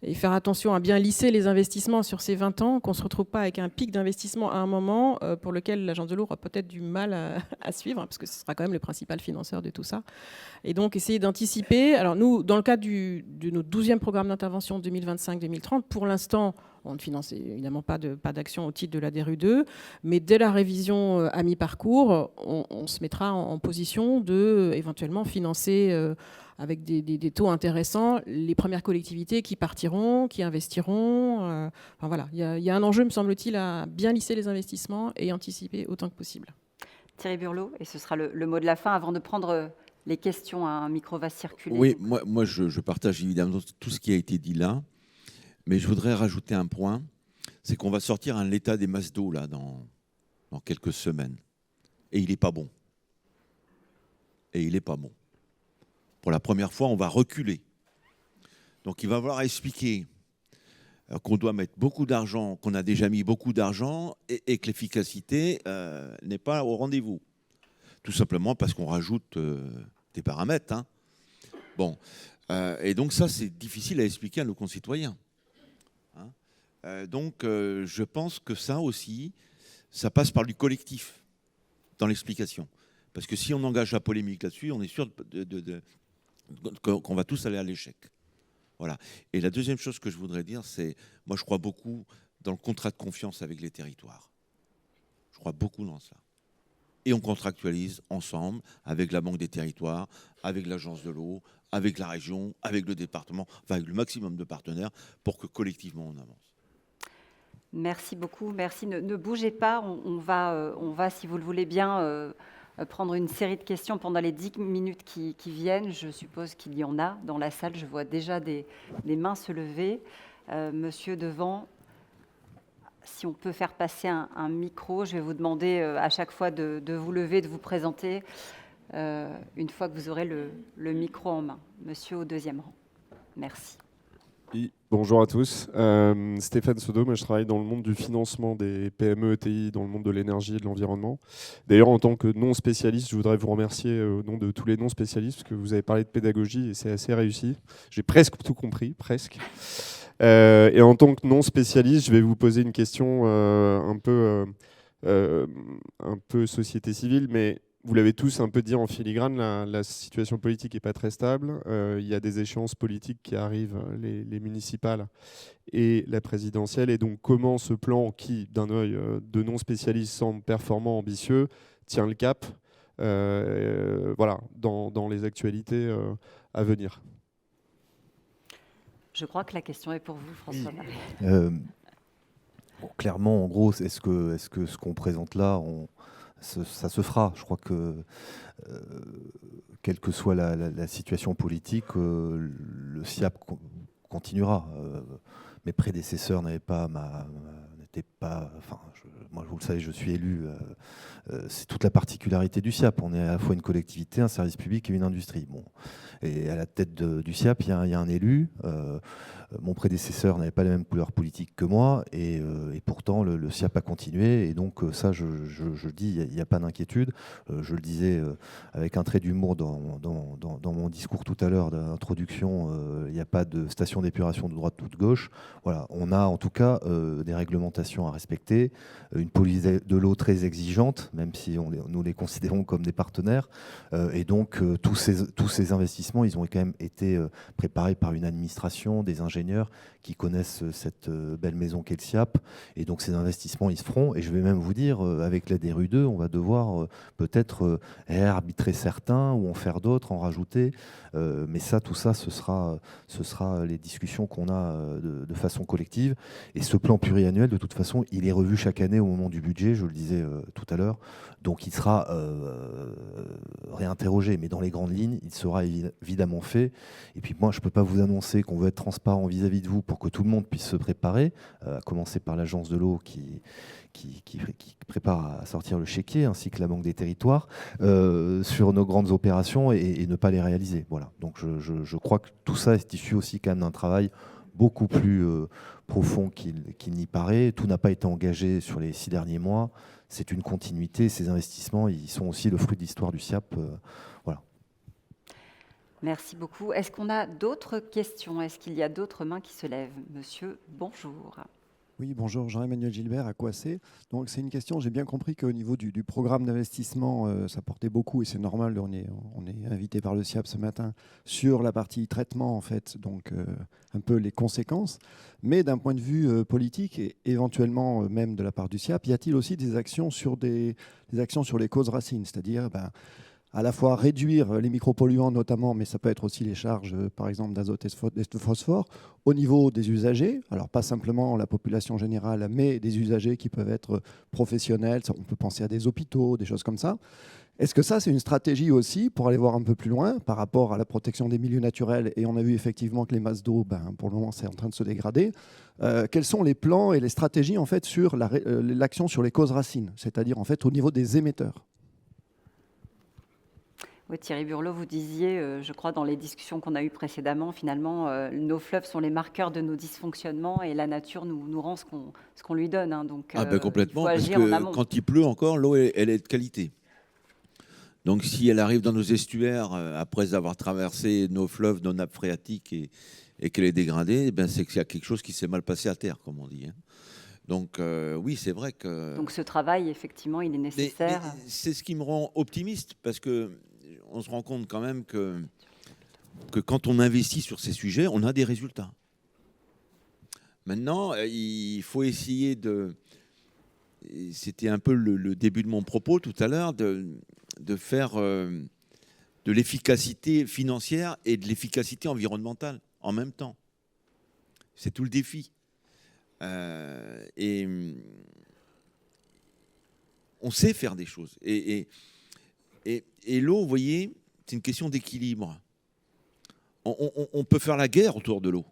et faire attention à bien lisser les investissements sur ces 20 ans, qu'on ne se retrouve pas avec un pic d'investissement à un moment pour lequel l'Agence de l'eau aura peut-être du mal à suivre, parce que ce sera quand même le principal financeur de tout ça. Et donc essayer d'anticiper. Alors nous, dans le cadre de notre 12e programme d'intervention 2025-2030, pour l'instant, on ne finance évidemment pas d'action au titre de la DRU2, mais dès la révision à mi-parcours, on se mettra en position de éventuellement financer avec des taux intéressants les premières collectivités qui partiront, qui investiront. Enfin voilà, il y a un enjeu, me semble-t-il, à bien lisser les investissements et anticiper autant que possible. Thierry Burlot, et ce sera le mot de la fin avant de prendre les questions. Un micro va circuler. Oui, moi je partage évidemment tout ce qui a été dit là. Mais je voudrais rajouter un point, c'est qu'on va sortir un l'état des masses d'eau là dans quelques semaines. Et il n'est pas bon. Pour la première fois, on va reculer. Donc il va falloir expliquer qu'on doit mettre beaucoup d'argent, qu'on a déjà mis beaucoup d'argent et que l'efficacité n'est pas au rendez-vous. Tout simplement parce qu'on rajoute des paramètres. Bon. Et donc ça, c'est difficile à expliquer à nos concitoyens. Donc, je pense que ça aussi, ça passe par du collectif dans l'explication. Parce que si on engage la polémique là-dessus, on est sûr qu'on va tous aller à l'échec. Voilà. Et la deuxième chose que je voudrais dire, c'est, moi, je crois beaucoup dans le contrat de confiance avec les territoires. Je crois beaucoup dans ça. et on contractualise ensemble avec la Banque des Territoires, avec l'Agence de l'eau, avec la région, avec le département, enfin avec le maximum de partenaires pour que collectivement on avance. Merci beaucoup. Merci. Ne bougez pas. On va, si vous le voulez bien, prendre une série de questions pendant les 10 minutes qui viennent. Je suppose qu'il y en a dans la salle. Je vois déjà des mains se lever. Monsieur devant, si on peut faire passer un micro, je vais vous demander à chaque fois de vous lever, de vous présenter une fois que vous aurez le micro en main. Monsieur au deuxième rang. Merci. Oui, bonjour à tous. Stéphane Sodo, moi je travaille dans le monde du financement des PME, ETI, dans le monde de l'énergie et de l'environnement. D'ailleurs, en tant que non-spécialiste, je voudrais vous remercier au nom de tous les non-spécialistes, parce que vous avez parlé de pédagogie et c'est assez réussi. J'ai presque tout compris, presque. Et en tant que non-spécialiste, je vais vous poser une question un peu société civile, mais vous l'avez tous un peu dit en filigrane, la situation politique n'est pas très stable. Il y a des échéances politiques qui arrivent, les municipales et la présidentielle. Et donc, comment ce plan, qui, d'un œil de non-spécialiste, semble performant, ambitieux, tient le cap voilà, dans les actualités à venir? Je crois que la question est pour vous, François. Bon, clairement, en gros, est-ce que ce qu'on présente là, ça se fera? Je crois que, quelle que soit la situation politique, le SIAP continuera. Mes prédécesseurs n'étaient pas... Enfin, moi, vous le savez, je suis élu. C'est toute la particularité du SIAP. On est à la fois une collectivité, un service public et une industrie. Bon. Et à la tête du SIAP, il y a un élu. Mon prédécesseur n'avait pas la même couleur politique que moi, et pourtant le SIAP a continué. Et donc ça, je dis, il n'y a pas d'inquiétude. Je le disais avec un trait d'humour dans mon discours tout à l'heure d'introduction. Il n'y a pas de station d'épuration de droite ou de gauche. Voilà, on a en tout cas des réglementations à respecter, une police de l'eau très exigeante, même si nous les considérons comme des partenaires. Et donc tous ces investissements, ils ont quand même été préparés par une administration, des ingénieurs qui connaissent cette belle maison qu'est le SIAP. Et donc ces investissements, ils se feront. Et je vais même vous dire, avec la DRU2, on va devoir peut-être arbitrer certains ou en faire d'autres, en rajouter. Mais ça, tout ça, ce sera les discussions qu'on a de façon collective. Et ce plan pluriannuel, de toute façon, il est revu chaque année au moment du budget, je le disais tout à l'heure. Donc il sera réinterrogé, mais dans les grandes lignes, il sera évidemment fait. Et puis moi, je ne peux pas vous annoncer qu'on veut être transparent vis-à-vis de vous pour que tout le monde puisse se préparer, à commencer par l'Agence de l'eau qui prépare à sortir le chéquier, ainsi que la Banque des Territoires, sur nos grandes opérations et ne pas les réaliser. Voilà. Donc je crois que tout ça est issu aussi quand même d'un travail beaucoup plus profond qu'il n'y paraît. Tout n'a pas été engagé sur les 6 derniers mois. C'est une continuité. Ces investissements, ils sont aussi le fruit de l'histoire du SIAP. Voilà. Merci beaucoup. Est-ce qu'on a d'autres questions? Est-ce qu'il y a d'autres mains qui se lèvent? Monsieur, bonjour. Oui, bonjour, Jean-Emmanuel Gilbert à Coissé. Donc c'est une question, j'ai bien compris qu'au niveau du programme d'investissement, ça portait beaucoup, et c'est normal, on est invité par le SIAP ce matin, sur la partie traitement en fait, donc un peu les conséquences. Mais d'un point de vue politique, et éventuellement même de la part du SIAP, y a-t-il aussi des actions sur des actions sur les causes racines, c'est-à-dire à la fois réduire les micropolluants notamment, mais ça peut être aussi les charges, par exemple, d'azote et de phosphore, au niveau des usagers. Alors pas simplement la population générale, mais des usagers qui peuvent être professionnels. On peut penser à des hôpitaux, des choses comme ça. Est-ce que ça, c'est une stratégie aussi pour aller voir un peu plus loin par rapport à la protection des milieux naturels? Et on a vu effectivement que les masses d'eau, pour le moment, c'est en train de se dégrader. Quels sont les plans et les stratégies en fait sur l'action sur les causes racines, c'est-à-dire en fait au niveau des émetteurs? Oui, Thierry Burlot, vous disiez, je crois, dans les discussions qu'on a eues précédemment, finalement, nos fleuves sont les marqueurs de nos dysfonctionnements et la nature nous rend ce qu'on lui donne. Hein, donc, complètement, il faut parce agir en amont. que quand il pleut encore, l'eau, elle est de qualité. Donc si elle arrive dans nos estuaires, après avoir traversé nos fleuves, nos nappes phréatiques et qu'elle est dégradée, c'est qu'il y a quelque chose qui s'est mal passé à terre, comme on dit. Hein. Donc oui, c'est vrai que... Donc ce travail, effectivement, il est nécessaire. Mais c'est ce qui me rend optimiste, parce qu'on se rend compte quand même que quand on investit sur ces sujets, on a des résultats. Maintenant, il faut essayer c'était un peu le début de mon propos tout à l'heure, de faire de l'efficacité financière et de l'efficacité environnementale en même temps. C'est tout le défi. Et on sait faire des choses. Et l'eau, vous voyez, c'est une question d'équilibre. On peut faire la guerre autour de l'eau.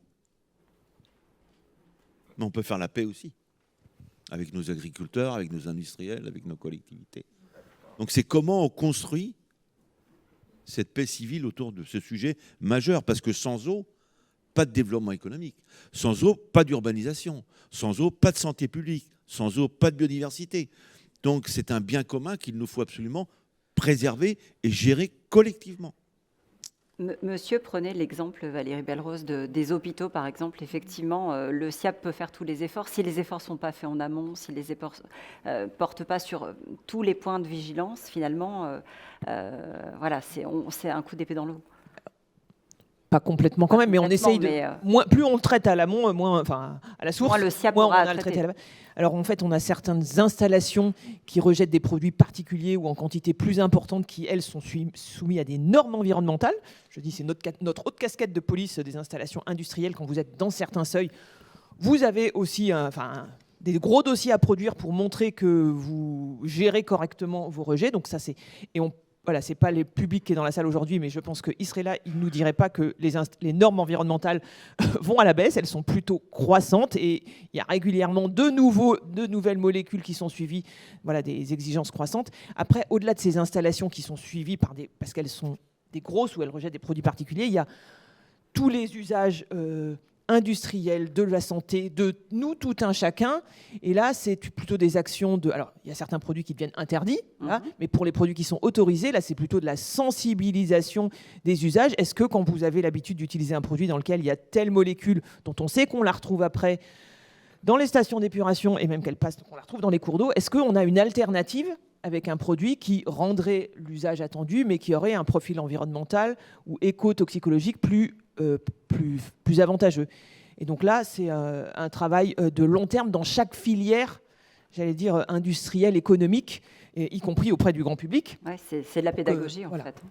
Mais on peut faire la paix aussi. Avec nos agriculteurs, avec nos industriels, avec nos collectivités. Donc c'est comment on construit cette paix civile autour de ce sujet majeur. Parce que sans eau, pas de développement économique. Sans eau, pas d'urbanisation. Sans eau, pas de santé publique. Sans eau, pas de biodiversité. Donc c'est un bien commun qu'il nous faut absolument préserver et gérer collectivement. Monsieur, prenez l'exemple, Valérie Belle-Rose, des hôpitaux, par exemple. Effectivement, le SIAP peut faire tous les efforts. Si les efforts ne sont pas faits en amont, si les efforts ne portent pas sur tous les points de vigilance, finalement, voilà, c'est un coup d'épée dans l'eau. Pas complètement quand même, mais on essaye de... plus on le traite à l'amont, moins, enfin, à la source, moins le SIAP moins on aura a le traité à la... Alors en fait, on a certaines installations qui rejettent des produits particuliers ou en quantité plus importante qui, elles, sont soumises à des normes environnementales. Je dis, c'est notre haute casquette de police des installations industrielles. Quand vous êtes dans certains seuils, vous avez aussi des gros dossiers à produire pour montrer que vous gérez correctement vos rejets. Donc ça, c'est... Et voilà, ce n'est pas le public qui est dans la salle aujourd'hui, mais je pense qu'il serait là, il ne nous dirait pas que les normes environnementales vont à la baisse, elles sont plutôt croissantes et il y a régulièrement de nouvelles molécules qui sont suivies, voilà, des exigences croissantes. Après, au-delà de ces installations qui sont suivies parce qu'elles sont des grosses ou elles rejettent des produits particuliers, il y a tous les usages industriels, de la santé, de nous, tout un chacun. Et là, c'est plutôt des actions de... Alors, il y a certains produits qui deviennent interdits, là, mais pour les produits qui sont autorisés, là, c'est plutôt de la sensibilisation des usages. Est-ce que quand vous avez l'habitude d'utiliser un produit dans lequel il y a telle molécule dont on sait qu'on la retrouve après dans les stations d'épuration et même qu'on la retrouve dans les cours d'eau, est-ce qu'on a une alternative avec un produit qui rendrait l'usage attendu, mais qui aurait un profil environnemental ou éco-toxicologique plus avantageux. Et donc là, c'est un travail de long terme dans chaque filière, j'allais dire industrielle, économique, y compris auprès du grand public. Ouais, c'est de la pédagogie, en voilà. fait.